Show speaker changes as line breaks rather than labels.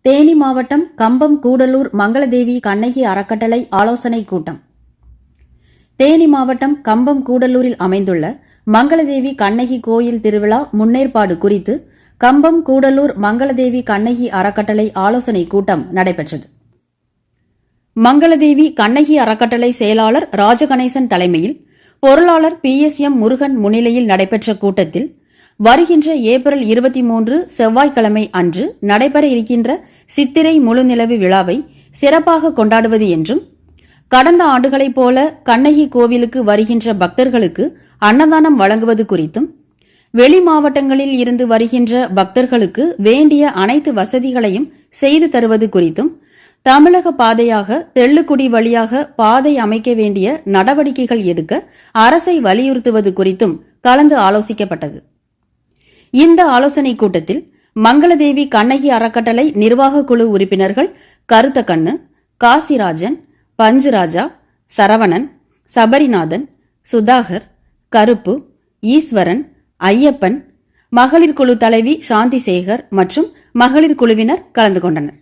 தேனி மாவட்டம் கம்பம் கூடலூர் மங்களதேவி கண்ணகி அறக்கட்டளை ஆலோசனைக் கூட்டம். தேனி மாவட்டம் கம்பம் கூடலூரில் அமைந்துள்ள மங்களதேவி கண்ணகி கோயில் திருவிழா முன்னேற்பாடு குறித்து கம்பம் கூடலூர் மங்களதேவி கண்ணகி அறக்கட்டளை ஆலோசனைக் கூட்டம் நடைபெற்றது. மங்களதேவி கண்ணகி அறக்கட்டளை செயலாளர் ராஜகணேசன் தலைமையில் பொருளாளர் PSM முருகன் முன்னிலையில் நடைபெற்ற கூட்டத்தில் வருகின்ற ஏப்ரல் 23 செவ்வாய்க்கிழமை அன்று நடைபெற இருக்கின்ற சித்திரை முழுநிலவு விழாவை சிறப்பாக கொண்டாடுவது என்றும், கடந்த ஆண்டுகளைப் போல கண்ணகி கோவிலுக்கு வருகின்ற பக்தர்களுக்கு அன்னதானம் வழங்குவது குறித்தும், வெளி மாவட்டங்களில் இருந்து வருகின்ற பக்தர்களுக்கு வேண்டிய அனைத்து வசதிகளையும் செய்து தருவது குறித்தும், தமிழக பாதையாக தெள்ளுக்குடி வழியாக பாதை அமைக்க வேண்டிய நடவடிக்கைகள் எடுக்க அரசை வலியுறுத்துவது குறித்தும் கலந்து ஆலோசிக்கப்பட்டது. இந்த ஆலோசனைக் கூட்டத்தில் மங்களதேவி கண்ணகி அறக்கட்டளை நிர்வாக குழு உறுப்பினர்கள் கருத்தக்கண்ணு, காசிராஜன், பஞ்சுராஜா, சரவணன், சபரிநாதன், சுதாகர், கருப்பு, ஈஸ்வரன், ஐயப்பன், மகளிர் குழு தலைவி சாந்தி சேகர் மற்றும் மகளிர் குழுவினர் கலந்து கொண்டனர்.